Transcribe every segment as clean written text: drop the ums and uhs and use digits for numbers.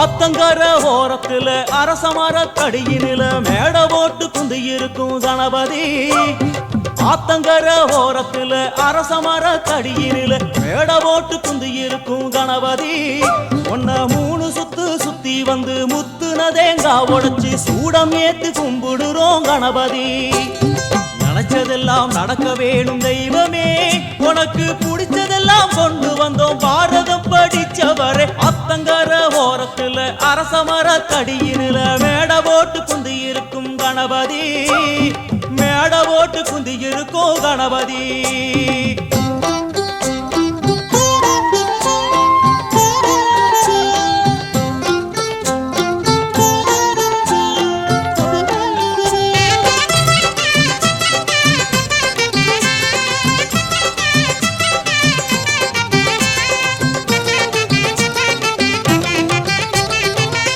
ஆத்தங்கர ஓரத்துல அரசமர தடியினில மேட போட்டு குந்தி இருக்கும் கணபதி. ஆத்தங்கர ஓரத்துல அரசமர தடியினில மேட போட்டு குந்தி இருக்கும் கணபதி. ஒன்ன 3 சுத்து சுத்தி வந்து முத்துன தேங்காய் உடைச்சு சூடம் ஏத்து கும்பிடுறோம் கணபதி. நினைச்சதெல்லாம் நடக்க வேணும் தெய்வமே, உனக்கு பிடிச்சதெல்லாம் கொண்டு வந்தோம் பாரதம் படிச்சவரே. அத்தங்கர ஓரத்துல அரசமர தடியினில மேட போட்டு குந்தி இருக்கும் கணபதி. மேட போட்டு குந்தி இருக்கும் கணபதி.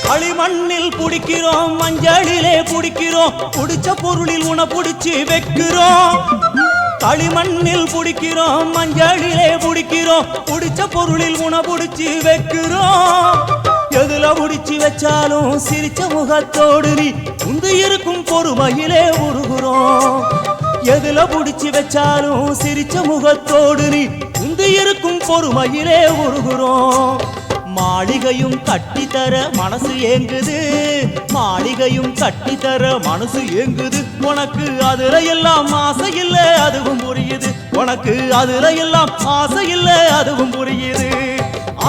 களிமண்ணில் புடிக்கிறோம், மஞ்சளிலே புடிக்கிறோம், புடிச்ச பொருளில் உன புடிச்சு வைக்கிறோம். களிமண்ணில் புடிக்கிறோம், மஞ்சளிலே புடிக்கிறோம், புடிச்ச பொருளில் உன புடிச்சு வைக்கிறோம். எதுல புடிச்சு வச்சாலும் சிரிச்ச முகத்தோடு நீ உந்து இருக்கும் பொறுமையிலே உருகுறோம். எதுல புடிச்சு வச்சாலும் சிரிச்ச முகத்தோடு நீ உந்து இருக்கும் பொறுமையிலே உருகுறோம். மாளிகையும் கட்டித்தர மனசு ஏங்குது, மாளிகையும் கட்டித்தர மனசு ஏங்குது. உனக்கு அதுல எல்லாம் ஆசை இல்ல அதுவும் புரியுது, உனக்கு அதுல எல்லாம் ஆசை இல்ல அதுவும் புரியுது.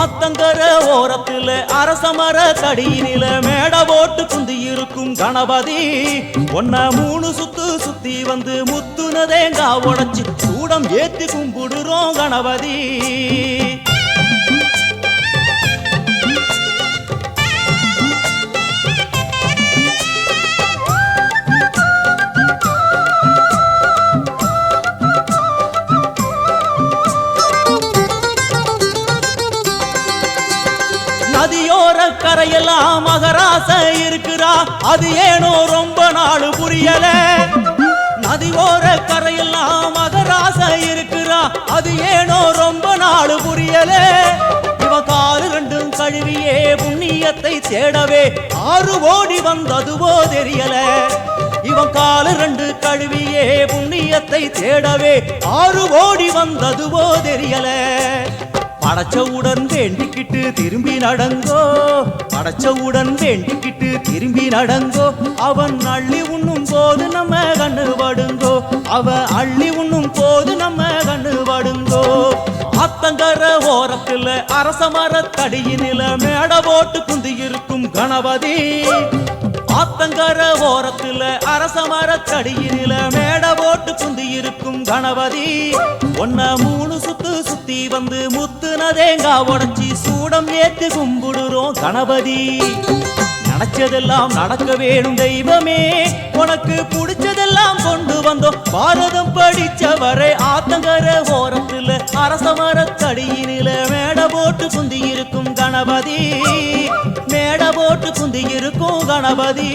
ஆத்தங்கர ஓரத்துல அரசமர தடியினில மேட போட்டு குந்தி இருக்கும் கணபதி. ஒன்ன 3 சுத்து சுத்தி வந்து முத்துன தேங்காய் உடைச்சு சூடம் ஏத்தி கும்பிடுறோம் கணபதி. நதியோர கரையெல்லாம் மகராச இருக்கிறா, அது ஏனோ ரொம்ப நாள் புரியல. நதியோர கரையெல்லாம் மகராச இருக்கிறா, அது ஏனோ ரொம்ப நாள் புரியல. இவ காலு 2 கழுவியே புண்ணியத்தை தேடவே 6 ஓடி வந்ததுவோ தெரியல. இவன் காலு 2 கழுவியே புண்ணியத்தை தேடவே 6 ஓடி வந்ததுவோ தெரியல. படைச்சவுடன் வேண்டிக்கிட்டு திரும்பி நடங்கோ, படைச்சவுடன் வேண்டிக்கிட்டு திரும்பி நடங்கோ. அவன் அள்ளி உண்ணும் போது நம்ம கண்ணு படுங்கோ, அவன் அள்ளி உண்ணும் போது நம்ம கண்ணு படுங்கோ. ஆத்தங்கர ஓரத்துல அரசமர தடியினில மேட போட்டு குந்தி இருக்கும் கணபதி. ஆத்தங்கர ஓரத்துல அரசமர தடியினில மேட போட்டு குந்தி இருக்கும் கணபதி. ஒன்ன 3 சுத்து சுத்தி வந்து முத்துன தேங்காய் உடைச்சி சூடம் ஏத்தி கும்பிடுறோம் கணபதி. நினைச்சதெல்லாம் நடக்க வேணும் தெய்வமே, உனக்கு பிடிச்சதெல்லாம் கொண்டு வந்தோம் பாரதம் படிச்சவரை. ஆத்தங்கர ஓரத்துல அரசமர தடியினில மேட போட்டு குந்தி இருக்கும் கணபதி. மேட போட்டு குந்தி இருக்கும் கணபதி.